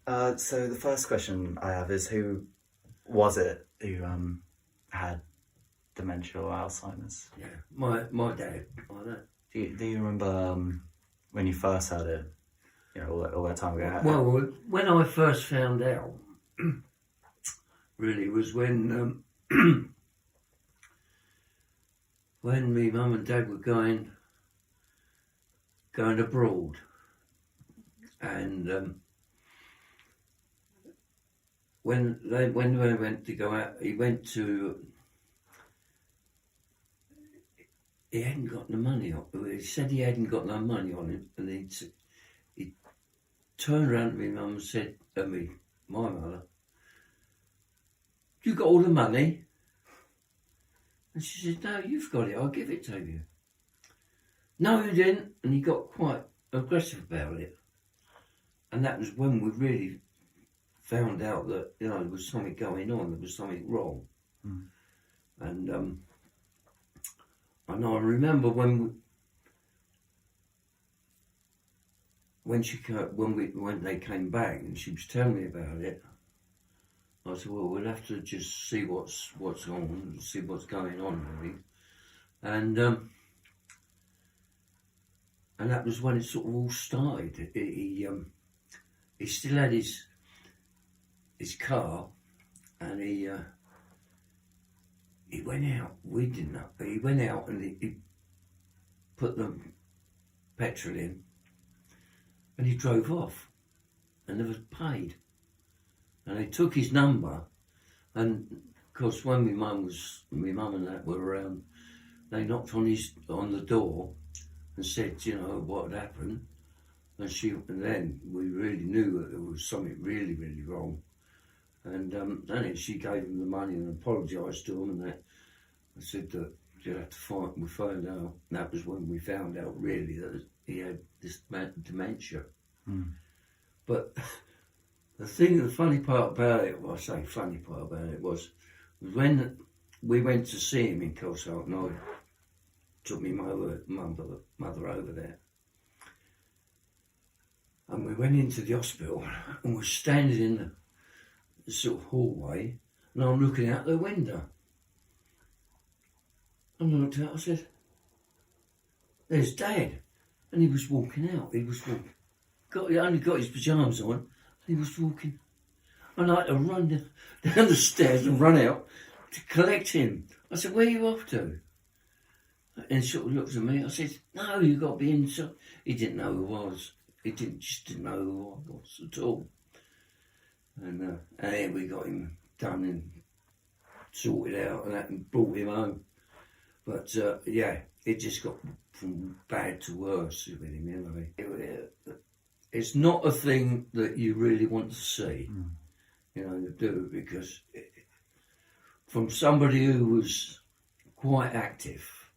So the first question I have is, who was it who had dementia or Alzheimer's? Yeah, my dad. Like that. Do you remember when you first heard it? You know, all that time ago. Well, when I first found out, really was when when me mum and dad were going abroad, and when they went to go out, he hadn't got no money on. He said he hadn't got no money on him, and he turned around to me mum and said to me, my mother, "You got all the money?" And she said, "No, you've got it. I'll give it to you." "No, you didn't." And he got quite aggressive about it. And that was when we really found out that, you know, there was something going on. There was something wrong. Mm. And I remember when they came back and she was telling me about it, I said, "Well, we'll have to just see what's on, see what's going on, really." And that was when it sort of all started. He still had his car, and he went out. We didn't know. He went out and he put the petrol in, and he drove off, and never paid. And they took his number, and of course, when my mum and that were around, they knocked on the door and said, you know, what had happened. And then we really knew that there was something really, really wrong. And then she gave him the money and apologised to him, and that. I said that you'd have to find. We found out. That was when we found out really that he had this dementia. Mm. But the funny part about it, well, I say funny part about it was when we went to see him in Kelso, and I took my mother over there. And we went into the hospital and we're standing in the sort of hallway, and I'm looking out the window. And I looked out, I said, "There's Dad." And he was walking out. He only got his pyjamas on, and he was walking. And I had to run down the stairs and run out to collect him. I said, "Where are you off to?" And he sort of looked at me. I said, "No, you've got to be inside." He didn't know who I was. He just didn't know who I was at all. And then we got him done and sorted out and that, and brought him home. But yeah, it just got from bad to worse with him, anyway. It's not a thing that you really want to see, you know, do, because from somebody who was quite active,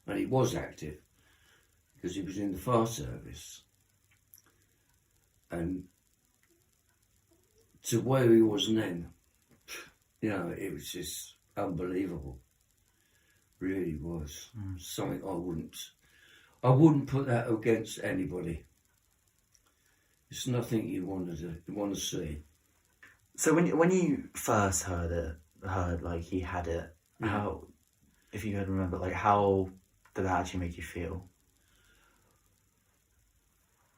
and he was active because he was in the fire service, and to where he was then, you know, it was just unbelievable. Really was. Something I wouldn't put that against anybody. It's nothing you want to see. So when you first heard like he had it, how, if you could remember, like how did that actually make you feel?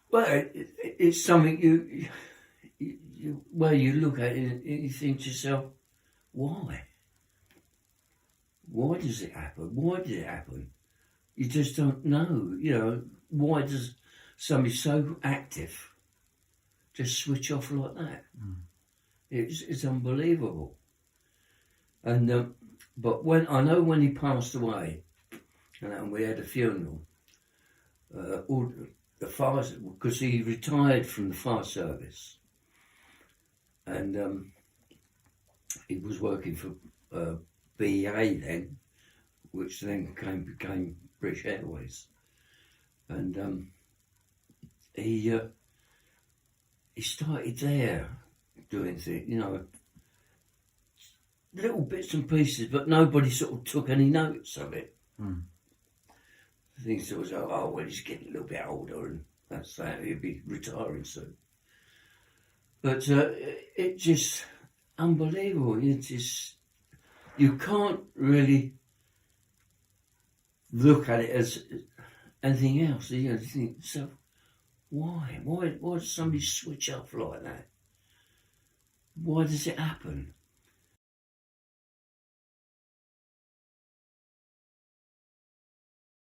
Well, it's something you look at it and you think to yourself, why? Why does it happen? Why did it happen? You just don't know. You know, why does somebody so active just switch off like that? It's unbelievable. And but when he passed away, and we had a funeral, all the fire, because he retired from the fire service, and he was working for BEA then, which then became British Airways, and he started there doing things, you know, little bits and pieces, but nobody sort of took any notice of it. Things that was, oh well, he's getting a little bit older, and that's that. He'll be retiring soon. But it just unbelievable. You can't really look at it as anything else. You think, so why? Why does somebody switch up like that? Why does it happen?